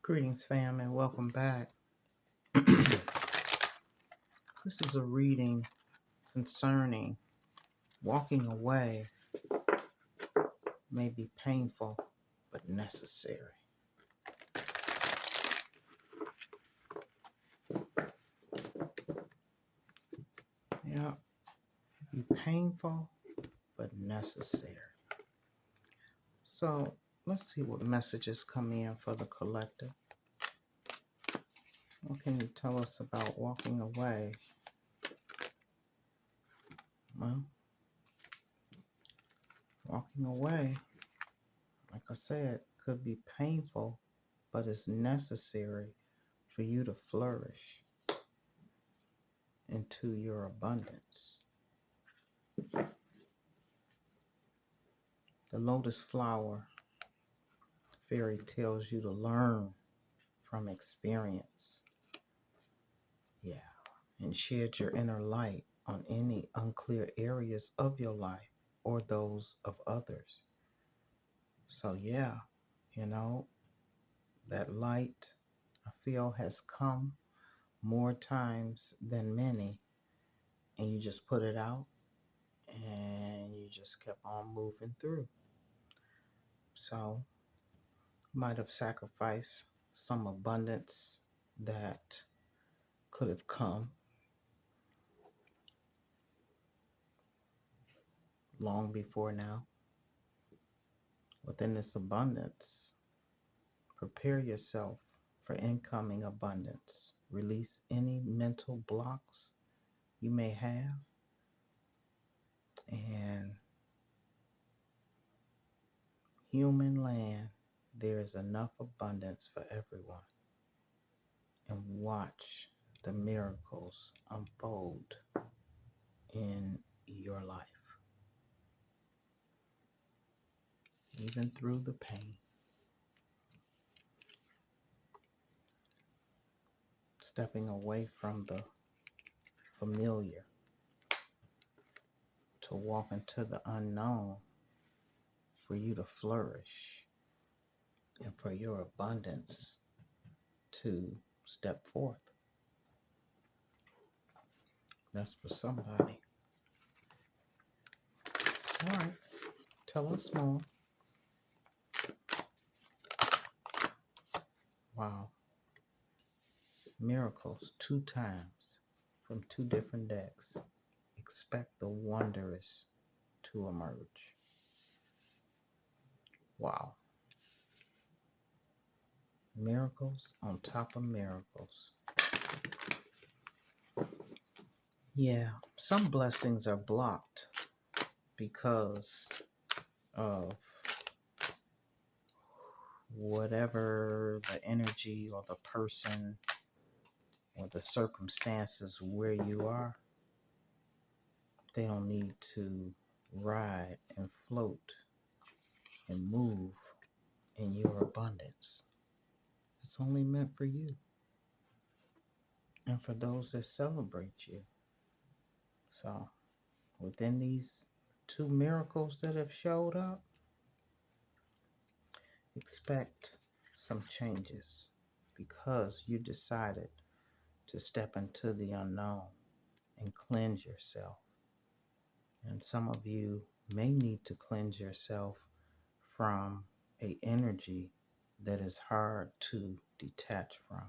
Greetings, fam, and welcome back. This is a reading concerning walking away may be painful but necessary. Yeah, be painful but necessary. So let's see what messages come in for the collective. What can you tell us about walking away? Well, walking away, like I said, could be painful, but it's necessary for you to flourish into your abundance. The lotus flower fairy tells you to learn from experience. Yeah. And shed your inner light on any unclear areas of your life or those of others. So yeah, that light I feel has come more times than many, and you just put it out and you just kept on moving through. So might have sacrificed some abundance that could have come long before now. Within this abundance, prepare yourself for incoming abundance. Release any mental blocks you may have, and human land, there is enough abundance for everyone. And watch the miracles unfold in your life, even through the pain. Stepping away from the familiar to walk into the unknown for you to flourish and for your abundance to step forth. That's for somebody. All right, tell us more. Wow. Miracles 2 times from 2 different decks. Expect the wondrous to emerge. Wow. Miracles on top of miracles. Yeah, some blessings are blocked because of whatever the energy or the person or the circumstances where you are. They don't need to ride and float and move in your abundance. It's only meant for you and for those that celebrate you. So within these 2 miracles that have showed up, expect some changes because you decided to step into the unknown and cleanse yourself. And some of you may need to cleanse yourself from a energy that is hard to detach from.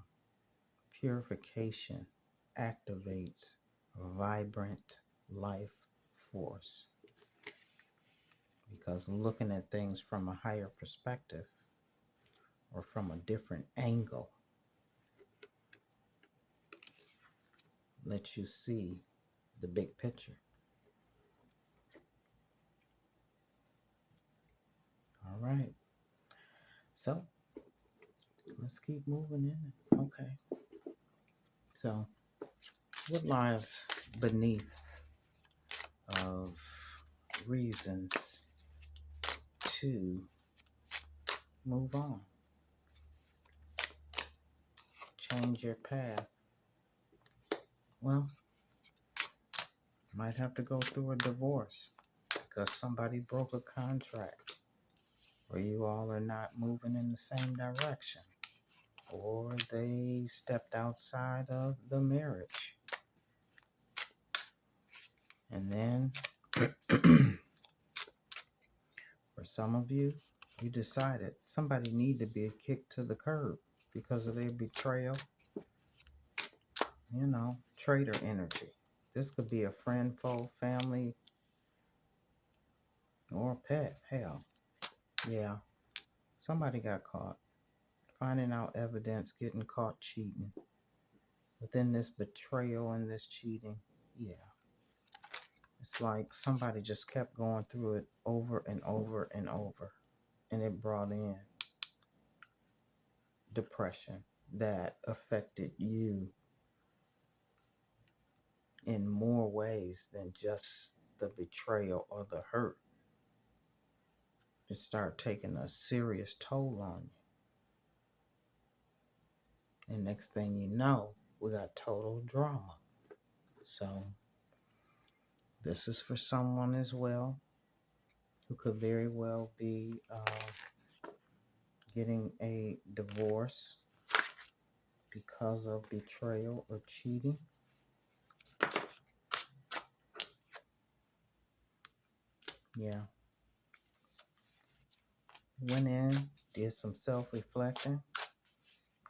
Purification activates a vibrant life force because looking at things from a higher perspective or from a different angle lets you see the big picture. All right. So let's keep moving in. Okay. So what lies beneath of reasons to move on? Change your path. Well, might have to go through a divorce because somebody broke a contract or you all are not moving in the same direction. or they stepped outside of the marriage. And then for some of you, you decided somebody need to be kicked to the curb because of their betrayal. You know, traitor energy. This could be a friend, foe, family, or a pet. Hell, yeah. Somebody got caught. Finding out evidence, getting caught cheating. Within this betrayal and this cheating, yeah. It's like somebody just kept going through it over and over and over. And it brought in depression that affected you in more ways than just the betrayal or the hurt. It started taking a serious toll on you. And next thing you know, we got total drama. So this is for someone as well who could very well be getting a divorce because of betrayal or cheating. Yeah. Went in, did some self-reflecting,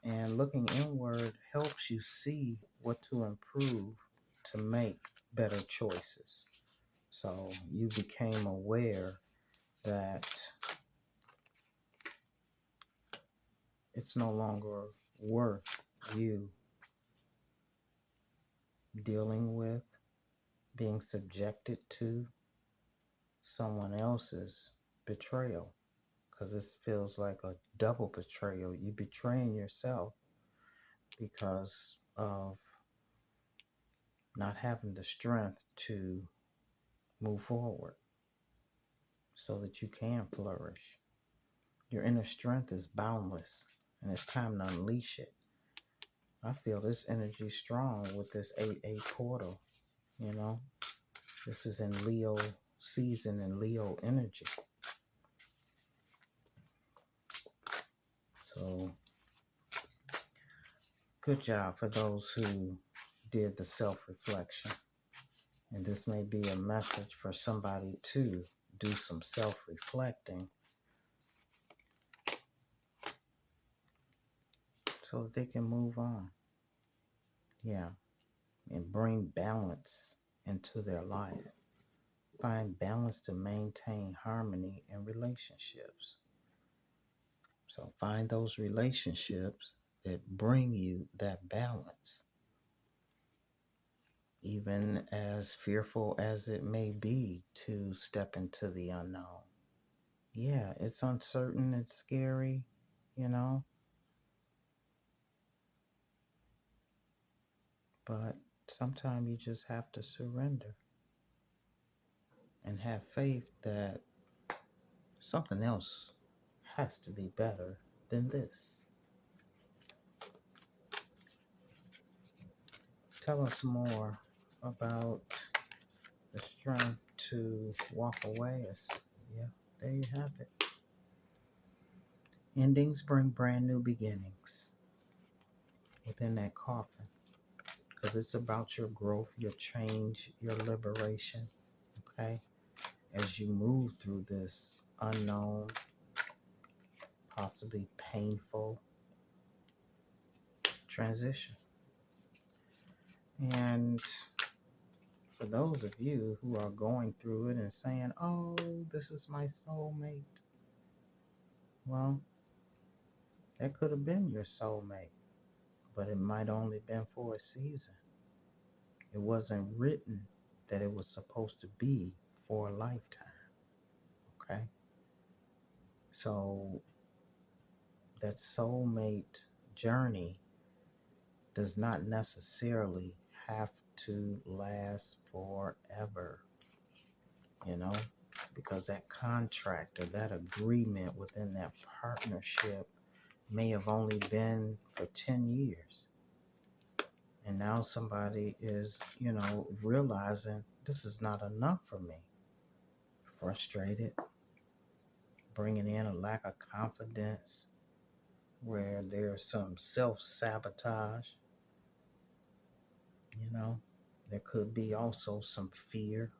and looking inward helps you see what to improve to make better choices. So you became aware that it's no longer worth you dealing with, being subjected to someone else's betrayal, because this feels like a double betrayal. You're betraying yourself because of not having the strength to move forward so that you can flourish. Your inner strength is boundless, and it's time to unleash it. I feel this energy strong with this 8-8 portal, you know. This is in Leo season and Leo energy. So good job for those who did the self-reflection. And this may be a message for somebody to do some self-reflecting so that they can move on. Yeah. And bring balance into their life. Find balance to maintain harmony in relationships. So find those relationships that bring you that balance. Even as fearful as it may be to step into the unknown. Yeah, it's uncertain, it's scary, you know, but sometimes you just have to surrender and have faith that something else has to be better than this. Tell us more about the strength to walk away. Yeah, there you have it. Endings bring brand new beginnings within that coffin, because it's about your growth, your change, your liberation. Okay, as you move through this unknown, possibly painful transition. And for those of you who are going through it and saying, oh, this is my soulmate, well, that could have been your soulmate, but it might only been for a season. It wasn't written that it was supposed to be for a lifetime. Okay? So that soulmate journey does not necessarily have to last forever, you know, because that contract or that agreement within that partnership may have only been for 10 years. And now somebody is, you know, realizing this is not enough for me. Frustrated, bringing in a lack of confidence, where there's some self-sabotage, you know. There could be also some fear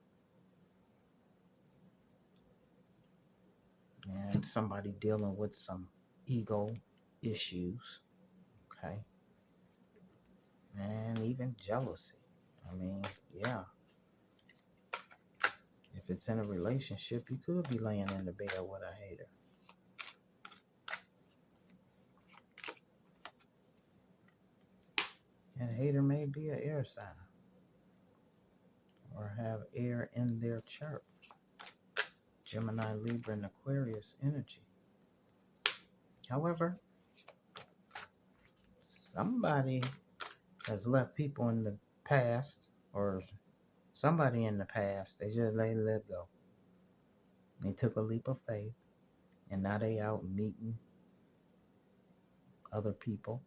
and somebody dealing with some ego issues, okay? And even jealousy. I mean, yeah, if it's in a relationship, you could be laying in the bed with a hater. And a hater may be an air sign or have air in their chart. Gemini, Libra, and Aquarius energy. However, somebody has left people in the past, or somebody in the past, they just let go. They took a leap of faith, and now they out meeting other people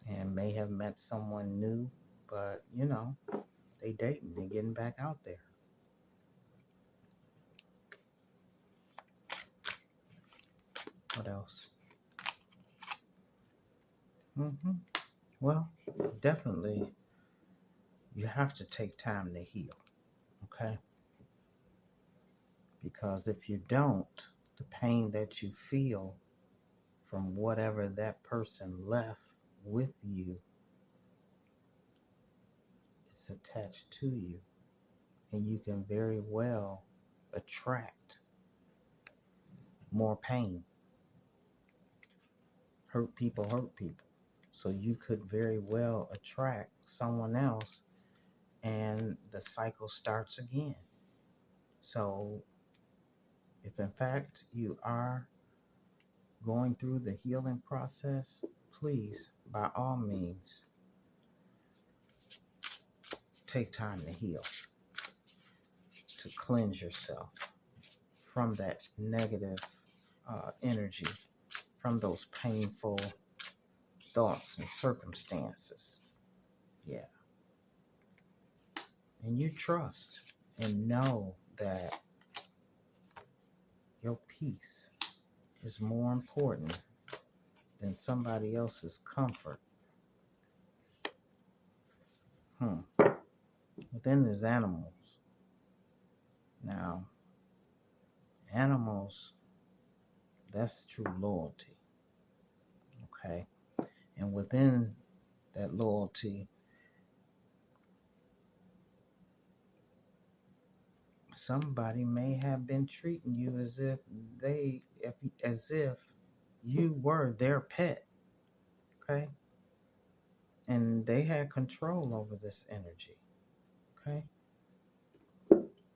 and may have met someone new, but you know, they dating, they getting back out there. What else? Well, definitely you have to take time to heal, okay? Because if you don't, the pain that you feel from whatever that person left with you is attached to you. And you can very well attract more pain. Hurt people hurt people. So you could very well attract someone else and the cycle starts again. So if in fact you are going through the healing process, please, by all means, take time to heal, to cleanse yourself from that negative energy, from those painful thoughts and circumstances. Yeah. And you trust and know that your peace is more important than somebody else's comfort. But then there's animals. Now, animals, that's true loyalty. Okay? And within that loyalty, somebody may have been treating you as if you were their pet. Okay? And they had control over this energy. Okay?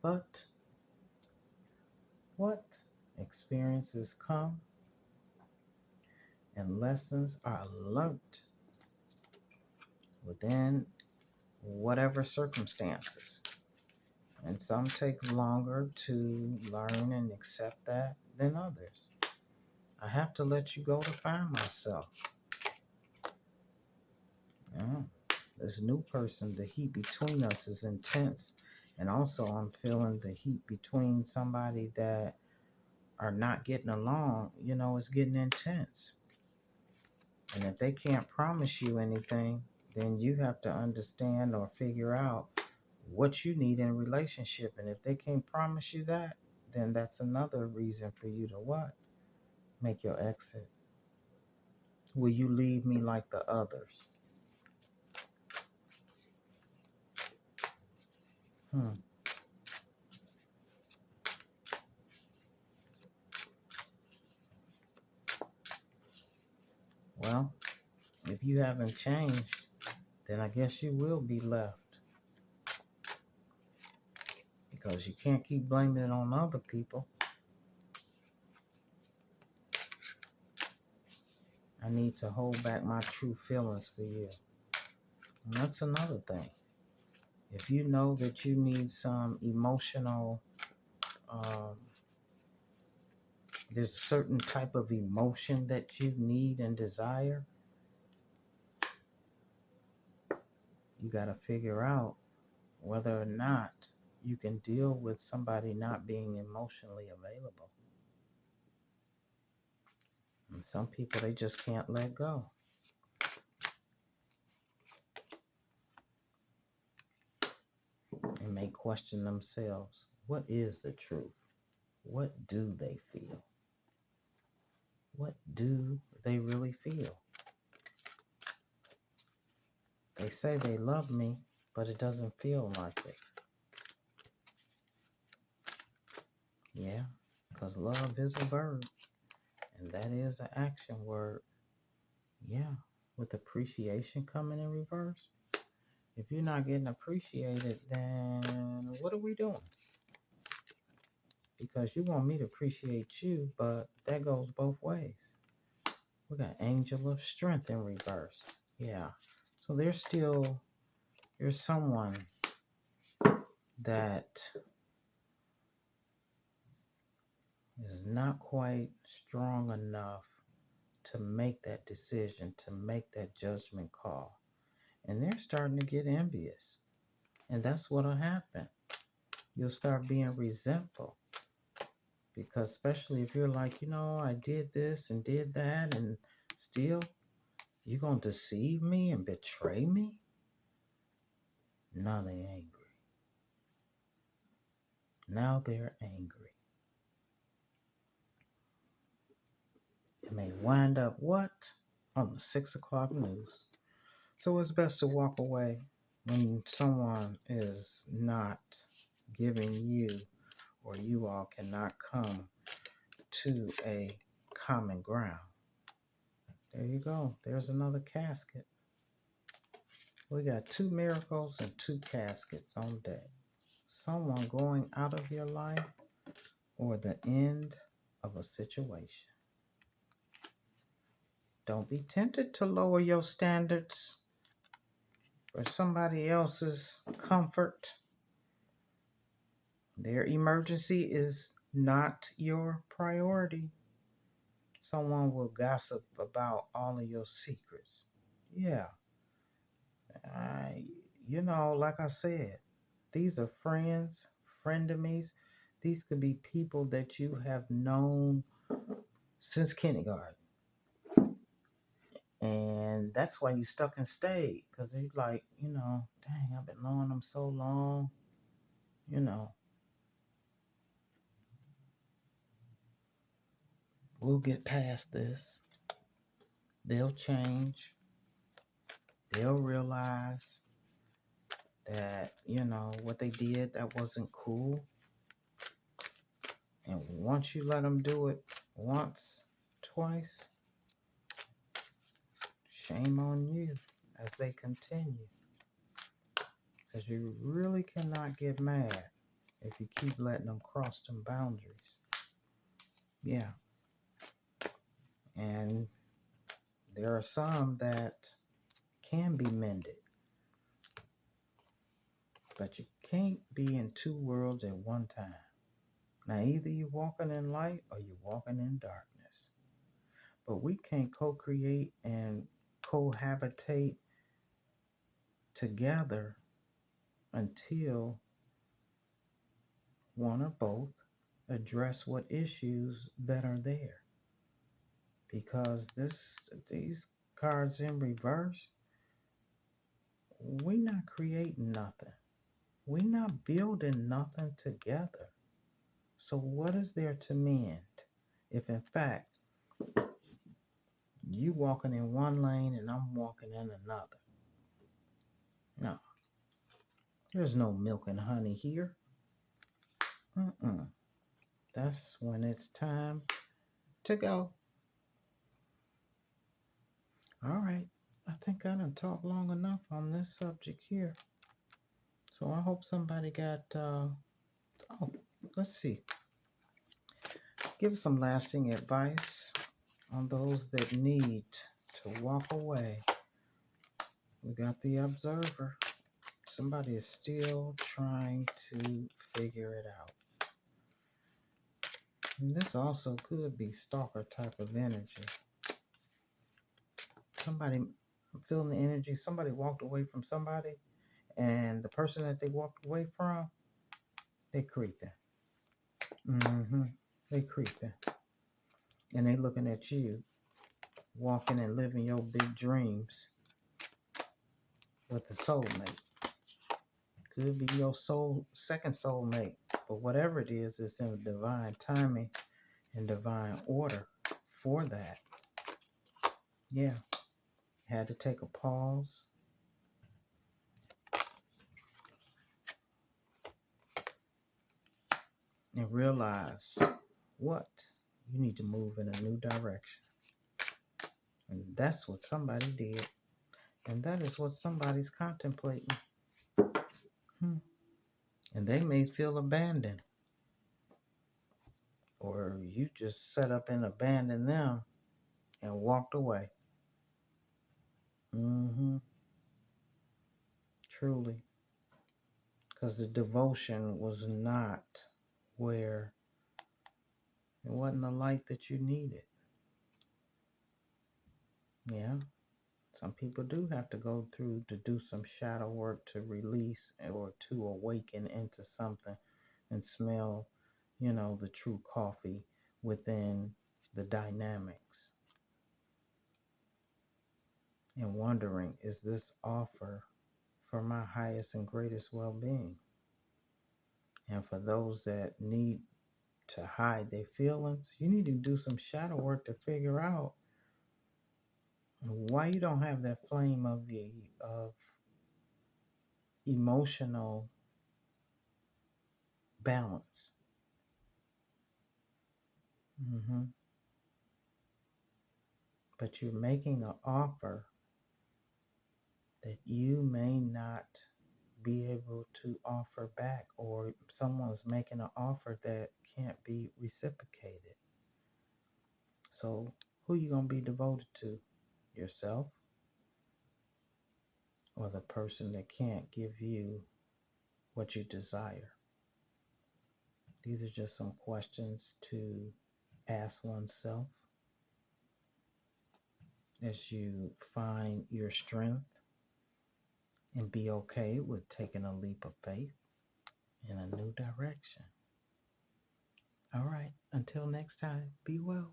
But what experiences come and lessons are learnt within whatever circumstances. And some take longer to learn and accept that than others. I have to let you go to find myself. Yeah. This new person, the heat between us is intense. And also I'm feeling the heat between somebody that are not getting along, it's getting intense. And if they can't promise you anything, then you have to understand or figure out what you need in a relationship. And if they can't promise you that, then that's another reason for you to what? Make your exit. Will you leave me like the others? Well, if you haven't changed, then I guess you will be left. Because you can't keep blaming it on other people. I need to hold back my true feelings for you. And that's another thing. If you know that you need some emotional, there's a certain type of emotion that you need and desire, you got to figure out whether or not you can deal with somebody not being emotionally available. And some people, they just can't let go. And may question themselves, what is the truth? What do they feel? What do they really feel? They say they love me, but it doesn't feel like it. Yeah, because love is a verb, and that is an action word. Yeah, with appreciation coming in reverse. If you're not getting appreciated, then what are we doing? Because you want me to appreciate you, but that goes both ways. We got angel of strength in reverse. Yeah. So there's someone that is not quite strong enough to make that decision, to make that judgment call. And they're starting to get envious. And that's what'll happen. You'll start being resentful. Because especially if you're like, I did this and did that, and still you're going to deceive me and betray me? Now they're angry. Now they're angry. It may wind up what? On the 6 o'clock news. So it's best to walk away when someone is not giving you, or you all cannot come to a common ground. There you go. There's another casket. We got 2 miracles and 2 caskets on deck. Someone going out of your life, or the end of a situation. Don't be tempted to lower your standards for somebody else's comfort. Their emergency is not your priority. Someone will gossip about all of your secrets. Yeah. Like I said, these are friends, frenemies. These could be people that you have known since kindergarten. And that's why you stuck and stayed. Because you're like, dang, I've been knowing them so long. We'll get past this. They'll change. They'll realize that, what they did, that wasn't cool. And once you let them do it once, twice, shame on you as they continue. Because you really cannot get mad if you keep letting them cross them boundaries. Yeah. And there are some that can be mended. But you can't be in 2 worlds at one time. Now, either you're walking in light or you're walking in darkness. But we can't co-create and cohabitate together until one or both address what issues that are there. Because these cards in reverse, we're not creating nothing. We're not building nothing together. So what is there to mend if in fact you walking in one lane and I'm walking in another? No. There's no milk and honey here. That's when it's time to go. All right. I think I done talked long enough on this subject here. So I hope somebody got, let's see. Give some lasting advice on those that need to walk away. We got the observer. Somebody is still trying to figure it out. And this also could be stalker type of energy. I'm feeling the energy. Somebody walked away from somebody, and the person that they walked away from, they creeping. They creeping. And they looking at you walking and living your big dreams with a soulmate. Could be your second soulmate. But whatever it is, it's in divine timing and divine order for that. Yeah. Had to take a pause and realize what? You need to move in a new direction. And that's what somebody did. And that is what somebody's contemplating. And they may feel abandoned. Or you just set up and abandoned them and walked away. Truly. Because the devotion was not where it wasn't the light that you needed. Yeah. Some people do have to go through to do some shadow work to release or to awaken into something and smell, the true coffee within the dynamics. And wondering, is this offer for my highest and greatest well-being? And for those that need to hide their feelings, you need to do some shadow work to figure out why you don't have that flame of emotional balance. But you're making an offer that you may not be able to offer back, or someone's making an offer that can't be reciprocated. So who you going to be devoted to? Yourself, or the person that can't give you what you desire? These are just some questions to ask oneself as you find your strength and be okay with taking a leap of faith in a new direction. All right, until next time, be well.